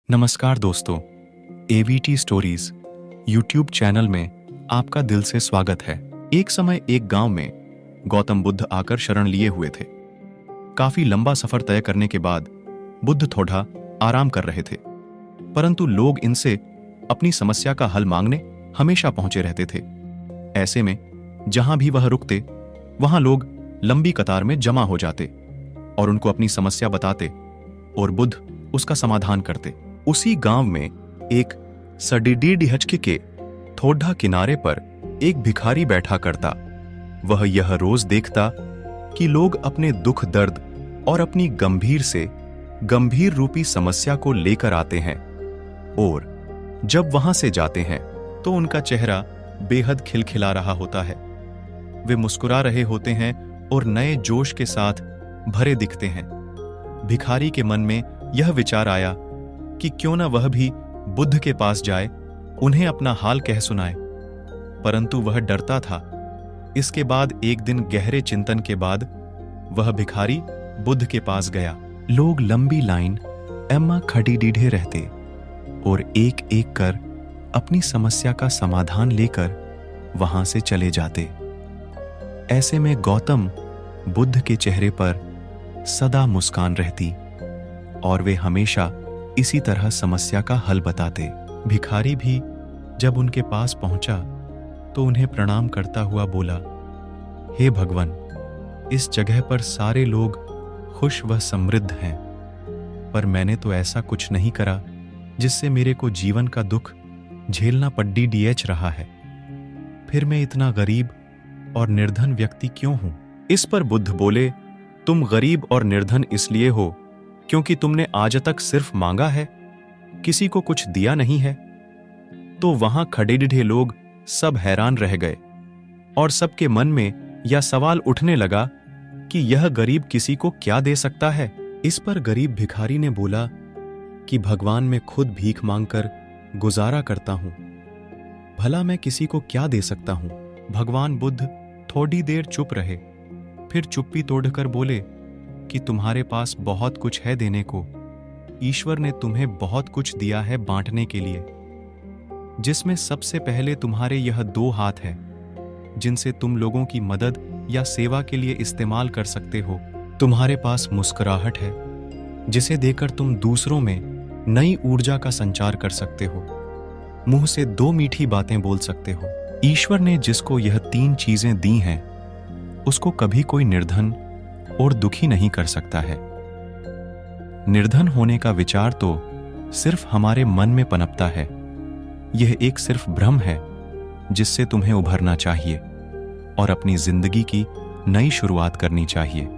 नमस्कार दोस्तों, AVT stories YouTube channel में आपका दिल से स्वागत है। एक समय एक गांव में गौतम बुद्ध आकर शरण लिए हुए थे। काफी लंबा सफर तय करने के बाद बुद्ध थोड़ा आराम कर रहे थे, परंतु लोग इनसे अपनी समस्या का हल मांगने हमेशा पहुंचे रहते थे। ऐसे में जहां भी वह रुकते वहां लोग लंबी कतार में जमा हो जाते और उनको अपनी समस्या बताते और बुद्ध उसका समाधान करते। उसी गांव में एक सडिडी हचके के थोड़ा किनारे पर एक भिखारी बैठा करता। वह यह रोज देखता कि लोग अपने दुख दर्द और अपनी गंभीर रूपी समस्या को लेकर आते हैं और जब वहां से जाते हैं तो उनका चेहरा बेहद खिलखिला रहा होता है। वे मुस्कुरा रहे होते हैं और नए जोश के साथ भरे दिखते हैं। भिखारी के मन में यह विचार आया कि क्यों न वह भी बुद्ध के पास जाए, उन्हें अपना हाल कह सुनाए, परंतु वह डरता था। इसके बाद एक दिन गहरे चिंतन के बाद वह भिखारी बुद्ध के पास गया। लोग लंबी लाइन एम्मा खड़ी डीढ़े रहते और एक एक कर अपनी समस्या का समाधान लेकर वहां से चले जाते। ऐसे में गौतम बुद्ध के चेहरे पर सदा मुस्कान रहती और वे हमेशा इसी तरह समस्या का हल बताते। भिखारी भी जब उनके पास पहुंचा तो उन्हें प्रणाम करता हुआ बोला, हे भगवान, इस जगह पर सारे लोग खुश व समृद्ध हैं, पर मैंने तो ऐसा कुछ नहीं करा जिससे मेरे को जीवन का दुख झेलना पड़ रहा है। फिर मैं इतना गरीब और निर्धन व्यक्ति क्यों हूं? इस पर बुद्ध बोले, तुम गरीब और निर्धन इसलिए हो क्योंकि तुमने आज तक सिर्फ मांगा है, किसी को कुछ दिया नहीं है। तो वहां खड़े डिढे लोग सब हैरान रह गए और सबके मन में यह सवाल उठने लगा कि यह गरीब किसी को क्या दे सकता है। इस पर गरीब भिखारी ने बोला कि भगवान, मैं खुद भीख मांगकर गुजारा करता हूं, भला मैं किसी को क्या दे सकता हूं। भगवान बुद्ध थोड़ी देर चुप रहे, फिर चुप्पी तोड़कर बोले कि तुम्हारे पास बहुत कुछ है देने को। ईश्वर ने तुम्हें बहुत कुछ दिया है बांटने के लिए, जिसमें सबसे पहले तुम्हारे यह 2 हाथ है जिनसे तुम लोगों की मदद या सेवा के लिए इस्तेमाल कर सकते हो। तुम्हारे पास मुस्कुराहट है जिसे देकर तुम दूसरों में नई ऊर्जा का संचार कर सकते हो। मुंह से 2 मीठी बातें बोल सकते हो। ईश्वर ने जिसको यह 3 चीजें दी हैं उसको कभी कोई निर्धन और दुखी नहीं कर सकता है। निर्धन होने का विचार तो सिर्फ हमारे मन में पनपता है। यह एक सिर्फ भ्रम है जिससे तुम्हें उभरना चाहिए और अपनी जिंदगी की नई शुरुआत करनी चाहिए।